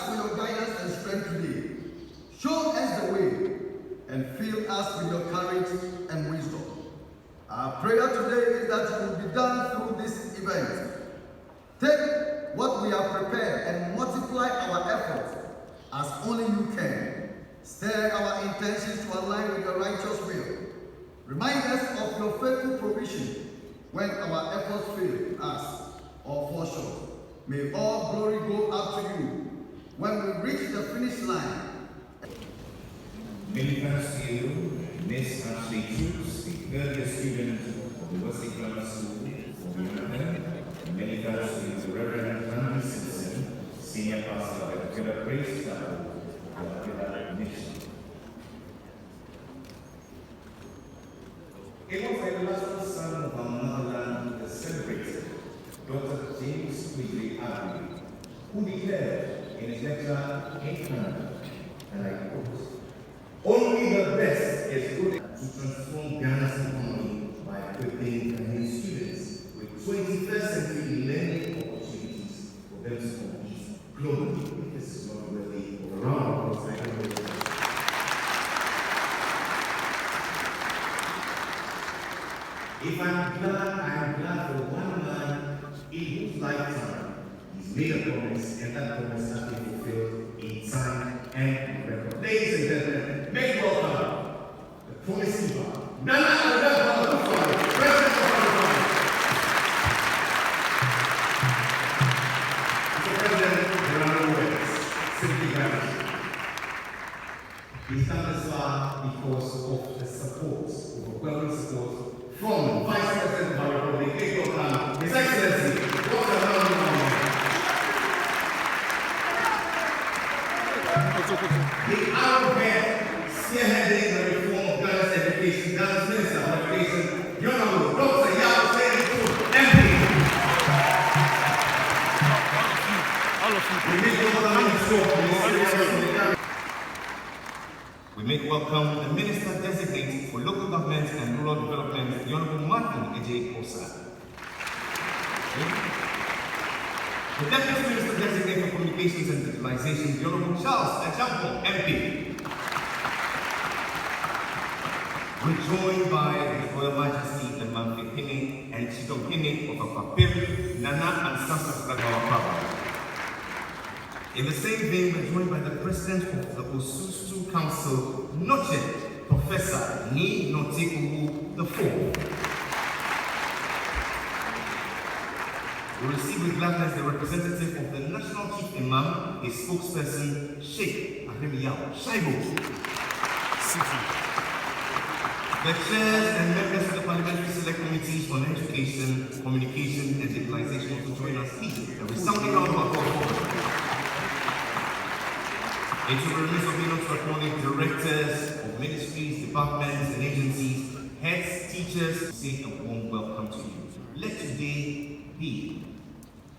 ask for your guidance and strength today. Show us the way and fill us with your courage and wisdom. Our prayer today is that it will be done through this event. Take what we have prepared and multiply our efforts as only you can. Stir our intentions to align with your righteous will. Remind us of your faithful provision when our efforts fail us or fall short. May all glory go up to you when we reach the finish line. Many thanks to you, Miss Ashley Cruz, the earliest student of the Wesley Grammar School for United. Many thanks to the Reverend Andy Simpson, Senior Pastor of the Killer Praise Chapel of the Killer Mission. It was a illustrious son of our motherland, the celebrated Dr. James Quigley Abbey, who declared in his lecture in Canada, and I quote, "Only the best is good to transform Ghana's economy by equipping Ghanaian students with 21st century learning opportunities for them to compete globally." This is not really a round of applause. If I'm glad for one man in whose lifetime he's made a promise, and that promise has been fulfilled in time and record. Ladies and gentlemen, make welcome the promise keeper, Nana AKUFFO, President of our Republic. Mr. President, there are no words, simply gratitude. He's done this far because of the support, overwhelming support, from Vice President of our Republic, His Excellency, Dr. the arrogant, spearheading the reform of Ghana's education, Ghana's Minister of Education, the Honorable Dr. MP. We make welcome the Minister Designate for Local Government and Rural Development, the Honorable Martin Eje Osa. The Deputy Minister Designate for Communications and Digitalization, the Honorable Charles Ajampo, MP. We're joined by His Royal Majesty the Mamfe Hine and Chidom Hine of Akapiri, Nana and Sasa Sagawa Papa. In the same vein, we're joined by the President of the Osusu Council, Noche, Professor Ni Notekuwu IV. We receive with gladness the representative of the National Chief Imam, his spokesperson, Sheikh Ahmed Shaibu. The chairs and members of the Parliamentary Select Committees on Education, Communication and Digitalization also join us here. A resounding round of applause. It will be remiss of me not to acknowledge directors of ministries, departments, and agencies, heads, teachers, say a warm welcome to you. Let today be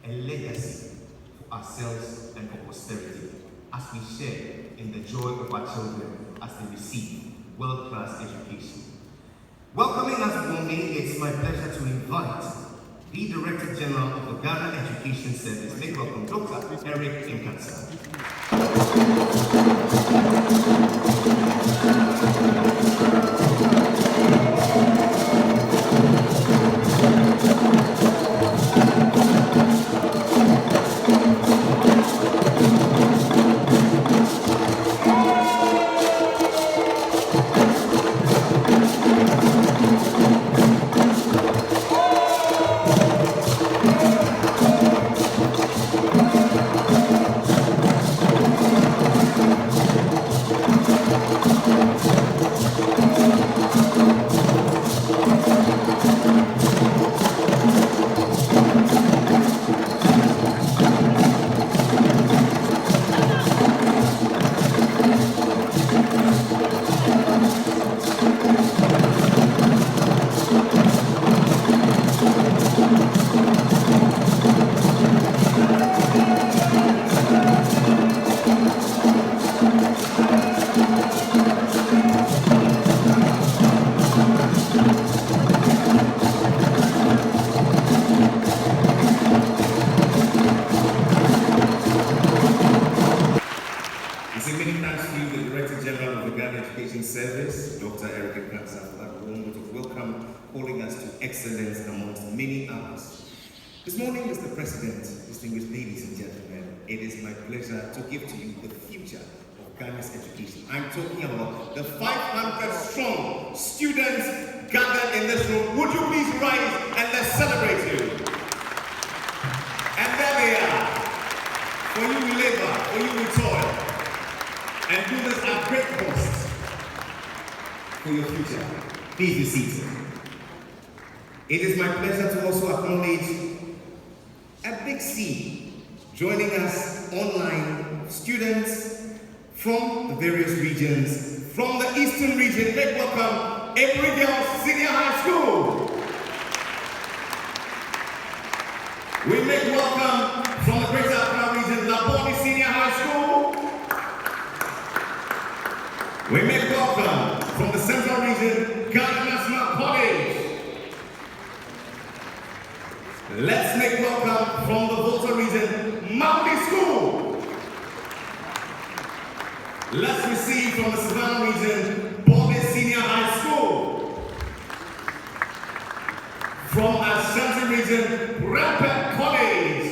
a legacy for ourselves and for posterity as we share in the joy of our children as they receive world-class education. Welcoming us warmly, it's my pleasure to invite the Director General of the Ghana Education Service. Make welcome Dr. Eric Nkatsa. excellence amongst many others. This morning, Mr. President, distinguished ladies and gentlemen, it is my pleasure to give to you the future of Ghana's education. I'm talking about the 500 strong students gathered in this room. Would you please rise and let's celebrate you? And there they are. For you we labor, for you we toil, and do this at great cost for your future. Please be seated. It is my pleasure to also acknowledge a big C joining us online, students from the various regions. From the Eastern region, make welcome April Girls Senior High School. We make welcome from the Greater Accra region, Laboni Senior High School. We make welcome from the Central region, Ghana National College. Let's make welcome from the Volta region, Maudi School. Let's receive from the Savannah region, Bode Senior High School. From Ashanti region, Rampant College.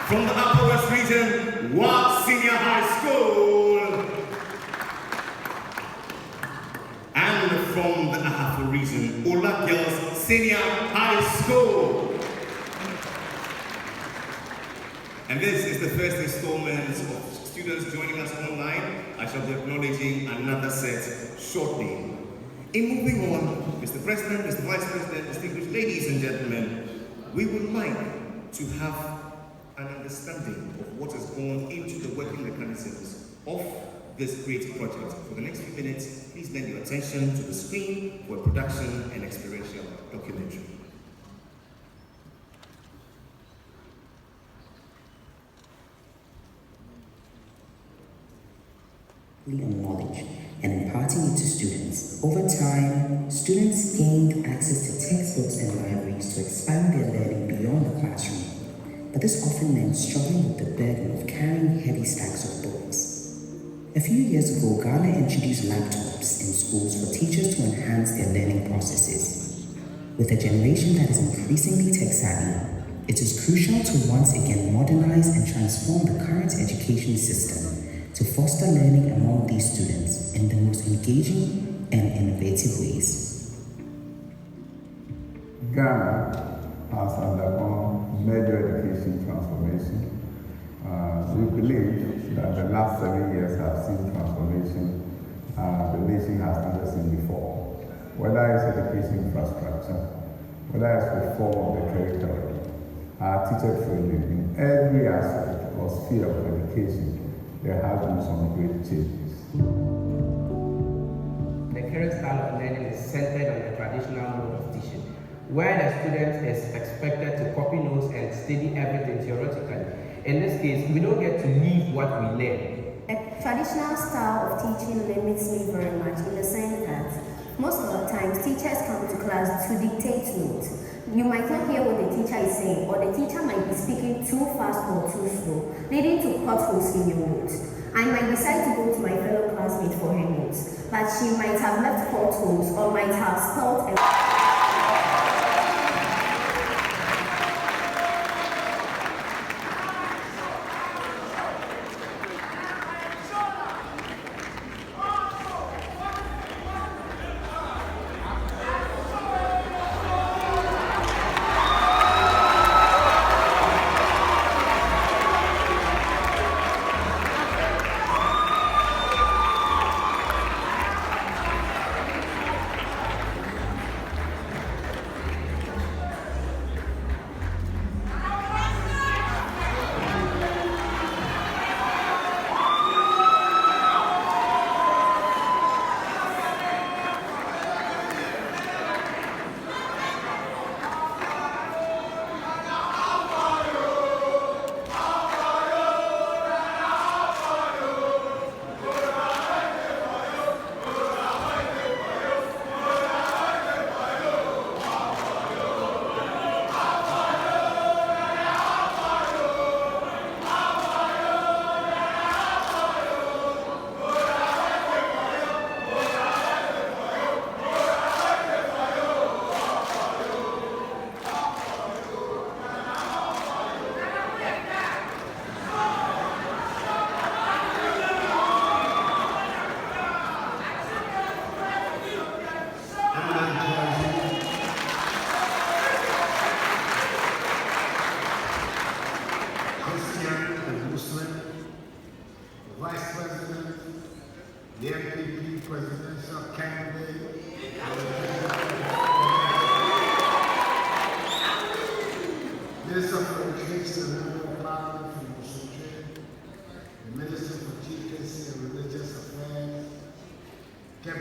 From the Upper West region, Ward Senior High School. And from the Ahafo region, Ola Girls Senior High School. And this is the first installment of students joining us online. I shall be acknowledging another set shortly. In moving on, Mr. President, Mr. Vice President, distinguished ladies and gentlemen, we would like to have an understanding of what has gone into the working mechanisms of this great project. For the next few minutes, please lend your attention to the screen for a production and experiential documentary. And knowledge and imparting it to students. Over time, students gained access to textbooks and libraries to expand their learning beyond the classroom. But this often meant struggling with the burden of carrying heavy stacks of books. A few years ago, Ghana introduced laptops in schools for teachers to enhance their learning processes. With a generation that is increasingly tech-savvy, it is crucial to once again modernize and transform the current education system to foster learning among these students in the most engaging and innovative ways. Ghana has undergone major education transformation. We believe that the last 7 years have seen transformation the nation has never seen before. Whether it's education infrastructure, whether it's reform of the curriculum, teacher training, in every aspect or sphere of education, there have been some great changes. The current style of learning is centered on the traditional mode of teaching, where the student is expected to copy notes and study everything theoretically. In this case, we don't get to leave what we learn. A traditional style of teaching limits me very much in the sense that most of the times teachers come to class to dictate notes. You might not hear what the teacher is saying, or the teacher might be speaking too fast or too slow, leading to potholes in your notes. I might decide to go to my fellow classmate for her notes, but she might have left potholes or might have spelled a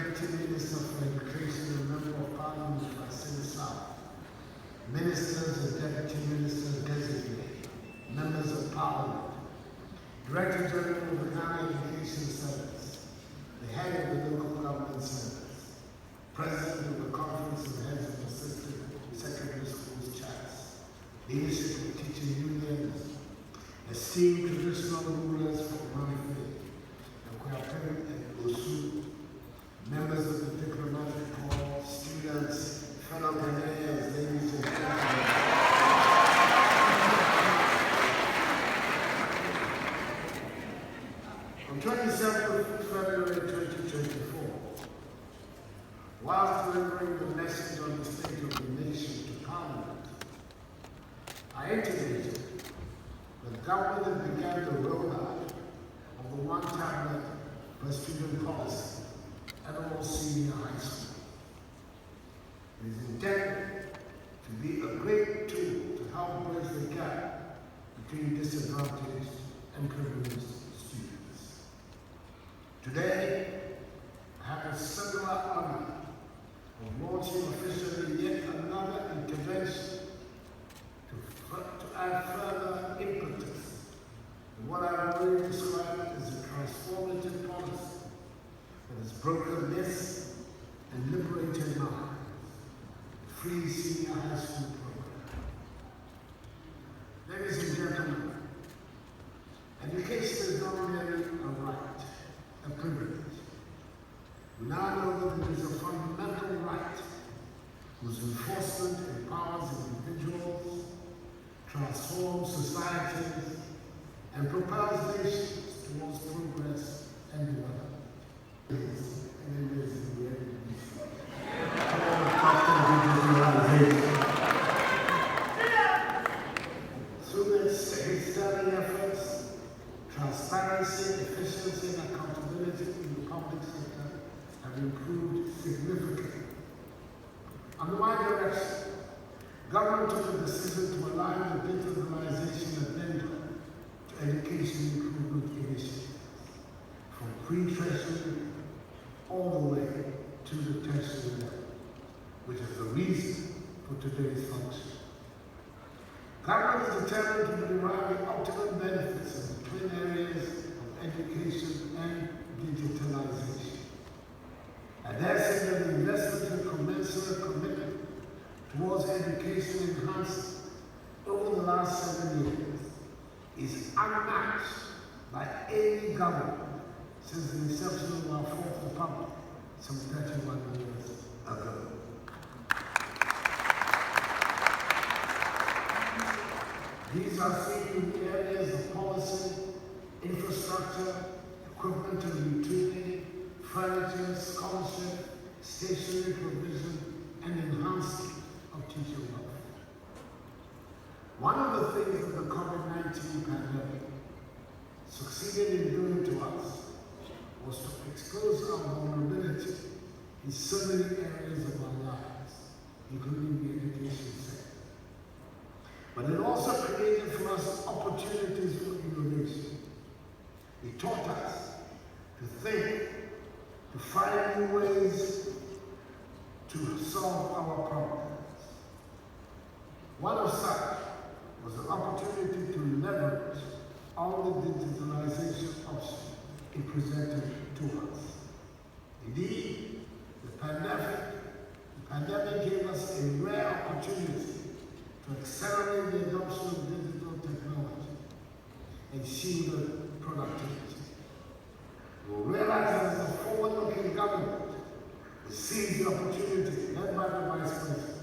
Deputy Minister for Education and Member of Parliament for Assin South, Ministers and Deputy Ministers designate, Members of Parliament, Director General of the Ghana Education Service, the Head of the Local Government Service, President of the Conference of Heads of Assistant Secondary Schools CHS, leadership of teaching unions, esteemed traditional rulers from Manfred, Kwapem and Osu, members of the diplomatic corps, students, fellow Ghanaians, ladies and gentlemen. On 27th of February 2024, whilst delivering the message on the state of the nation to Parliament, I intimated that government began the rollout of the one tablet per student policy at all senior high school. It is intended to be a great tool to help bridge the gap between disadvantaged and privileged students. Today, I have a similar honor of launching officially yet another intervention to add further impetus to what I've already described as a transformative policy that has broken myths and liberated minds. Free senior high school program. Ladies and gentlemen, education is not merely a right, a privilege. We now know that it is a fundamental right whose enforcement empowers individuals, transforms societies, and propels nations towards progress and development. Through its study efforts, transparency, efficiency, and accountability in the public sector have improved significantly. Under my direction, government took a decision to align the digitalization agenda to education improvement initiatives, from pre-tertiary all the way to the tertiary level, which is the reason for today's function. Government is determined to derive the optimum benefits of the twin areas of education and digitalization. And therefore, the investment and commensurate commitment towards education enhancement over the last 7 years is unmatched by any government since the inception of our Fourth Republic some 31 years ago. These are seen in the areas of policy, infrastructure, equipment and utility, furniture, scholarship, stationery provision, and enhancement of teacher welfare. One of the things that the COVID-19 pandemic succeeded in doing to us was to expose our vulnerability in so many areas of our lives, including the education sector. But it also created for us opportunities for innovation. It taught us to think, to find new ways to solve our problems. One of such was the opportunity to leverage all the digitalization options it presented to us. Indeed, the pandemic gave us a rare opportunity to accelerate the adoption of digital technology and shield productivity. We'll realize that as a forward-looking government, we seize the opportunity, led by the Vice President,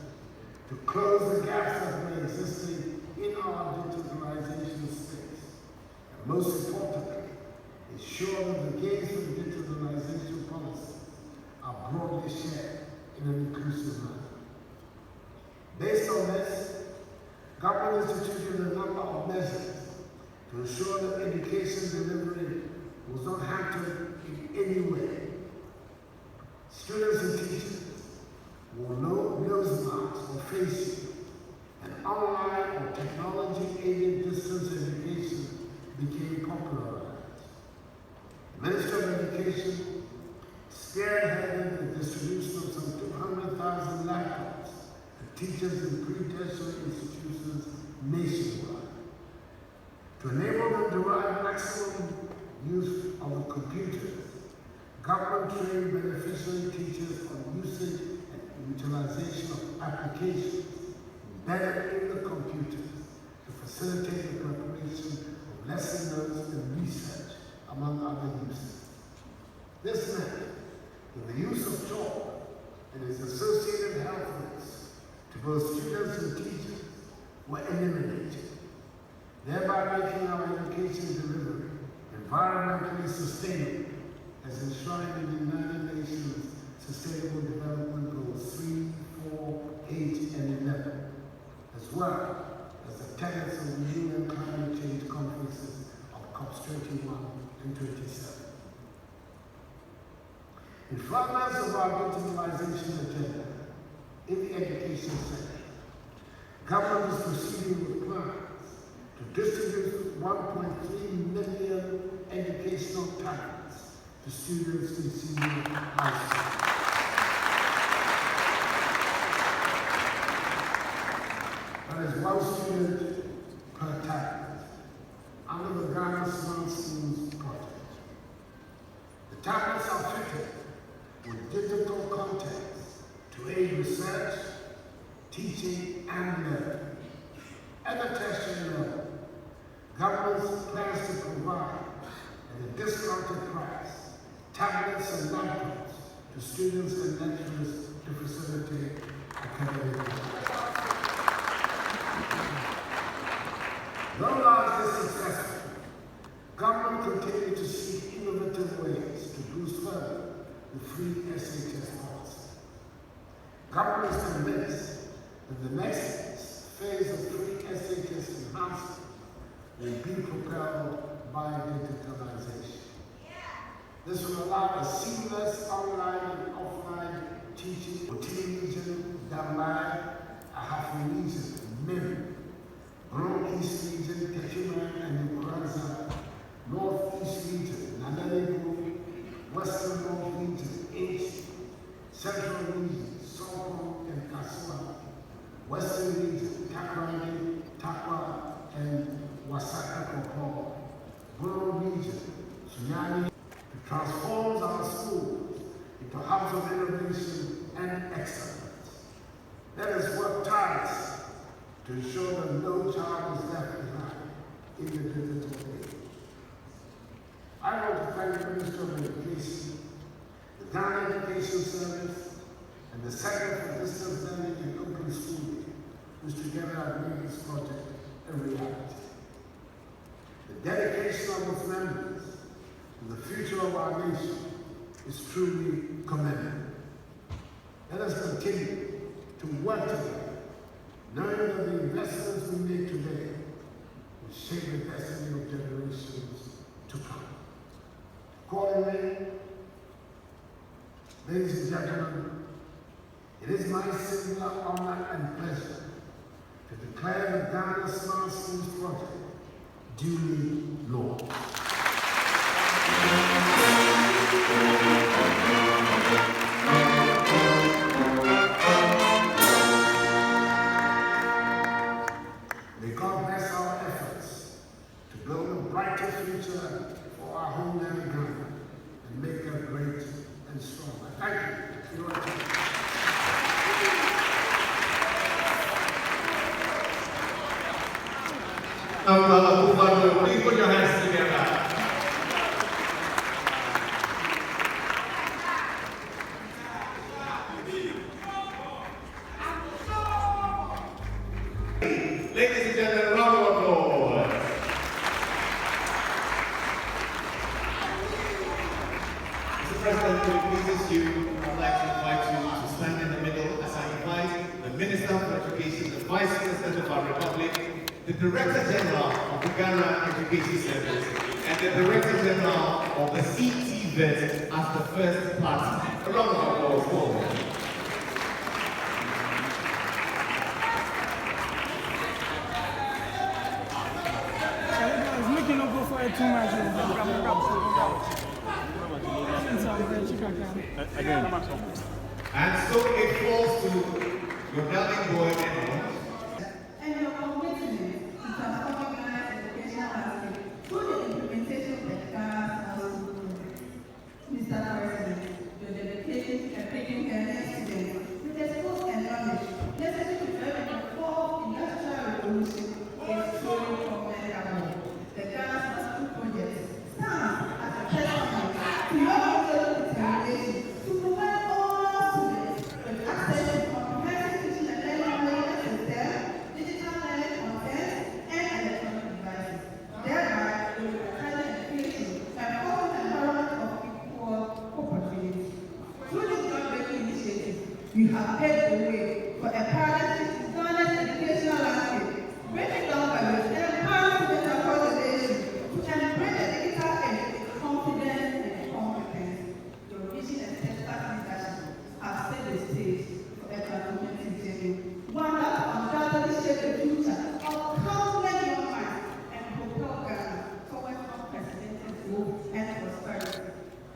to close the gaps that were existing in our digitalization space. And most importantly, ensure that the gains from digitalization policy are broadly shared in an inclusive manner. Based on this, government instituted a number of measures to ensure that education delivery was not hampered in any way. Students and teachers wore nose masks or face shields, and online or technology-aided distance education became popularized. The Ministry of Education spearheaded teachers in pre-tertiary institutions nationwide. To enable them to derive maximum use of the computers, government trained beneficiary teachers on usage and utilization of applications embedded in the computers to facilitate the preparation of lesson notes and research, among other uses. This meant that the use of chalk and its associated health risks to both students and teachers were eliminated, thereby making our education delivery environmentally sustainable, as enshrined in the United Nations Sustainable Development Goals 3, 4, 8, and 11, as well as the tenets of the UN Climate Change Conferences of COPs 21 and 27. In furtherance of our digitalization agenda in the education sector, government is proceeding with plans to distribute 1.3 million educational tablets to students in senior high school. That is one student per tablet under the Ghana Smart Schools project. The tablets are fitted with digital contents to aid research, teaching, and learning. At the tertiary level, government plans to provide at a discounted price tablets and laptops to students and lecturers to facilitate academic growth. Though largely successful, government continues to seek innovative ways to boost further the free SHS policy. Government is convinced that the next phase of free SHS enhancement will be propelled by digitalization. This will allow a seamless online and offline teaching for region, Damai, Ahafo region, Mim, Bron East region, Techiman and Nkuranza, Northeast region, Nanalibu, Western North region, H, Central region, Soko and Kasua, Western region, Takrani, Takwa, and Wasaka Kopo, Rural region, Sunyani, to transform our schools into hubs of innovation and excellence. Let us work tirelessly to ensure that no child is left behind in the digital age. I want to thank the Minister of Education, the Ghana Education Service, and the Center for Distance Learning and Open Schooling, which together have made this project a reality. The dedication of its members to the future of our nation is truly commendable. Let us continue to work together, knowing that the investments we make today will shape the destiny of generations to come. Accordingly, ladies and gentlemen, it is my singular honor and pleasure to declare the Ghana Smart Schools Project duly launched. May God bless our efforts to build a brighter future for our homeland Ghana and make her great and strong. Thank you. AKUFFO ADDO, please put your hands together. Ladies and gentlemen, round of applause. Mr. President, if it pleases you, I'd like to invite you to stand in the middle as I invite the Minister for Education, the Vice President of our Republic, the Director General of the Ghana Education Service, and the Director General of the CTVET as the first party. A round of applause for them. Too much. And so it falls to your darling boy, Edmond, and your commitment to transforming Ghana's educational landscape through the implementation of the Ghana School Program. Mr. President, your dedication to equipping Ghanaian students with the skills and knowledge necessary to drive the fourth industrial revolution is truly commendable. The Ghana School Project stands as a testament to your resolute determination to provide all students with access to comprehensive teaching and learning management system, digital learning content, and electronic devices, thereby democratizing education and fostering an environment of equal opportunity. Through this groundbreaking initiative, you have paved the way for a paradigm shift in Ghana's educational landscape, breaking down barriers and empowering students across the nation to embrace the digital age with confidence and competence. Your vision and steadfast leadership have set the stage for a transformative journey, one that will undoubtedly shape the future of countless young minds and propel Ghana towards unprecedented growth and prosperity.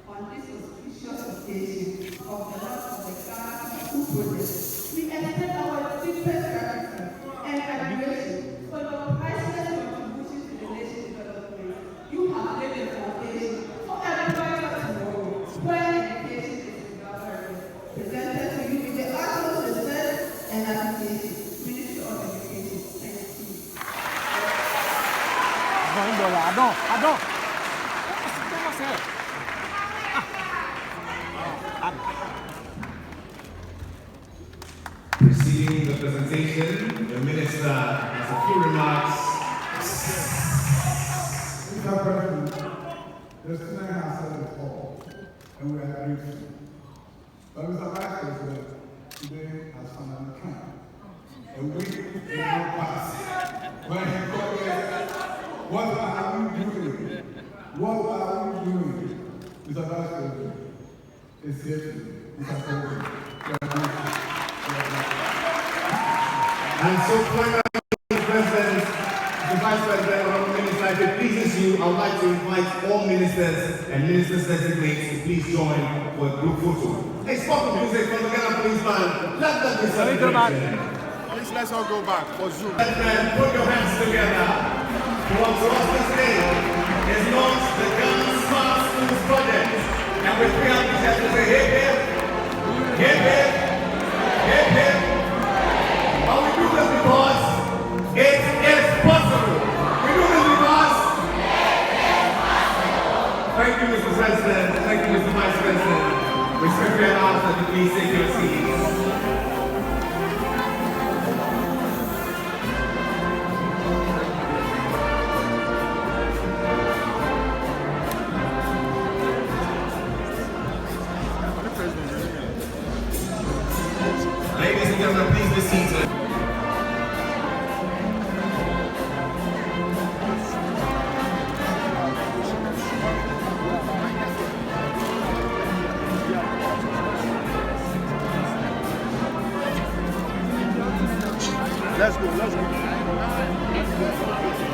On this auspicious occasion of the launch of the Ghana School Project, we extend our deepest gratitude and admiration for your priceless contribution to the nation's development. You have laid the foundation for a brighter tomorrow where education is without barriers. Presented to you with the utmost respect and appreciation, Ministry of Education. Thank you. Preceding the presentation, the Minister has a few remarks. Mr. President, the student has said it all, and we are grateful. But Mr. Vice President, today has finally come. A week did not pass. When he called us, what are we doing? What are we doing? Mr. Vice President, it's here today. Mr. President, we are grateful. And so, finally, President, the Vice President, Honorable Minister, if it pleases you, I would like to invite all ministers and ministers designates to please join for a group photo. A spot of music from the Ghana Police Band. Let that be celebration. Please let's all go back for Zoom. Gentlemen, put your hands together. For to us this day is launched the Ghana Smart Schools Project. And with 300 chefs to say, hip hip, hip hip, hip hip. But we do this because it is possible. We do this because it is possible. Thank you, Mr. President. Thank you, Mr. Vice President. We simply ask that you please take your seats. Ladies and gentlemen, please be seated. Let's go.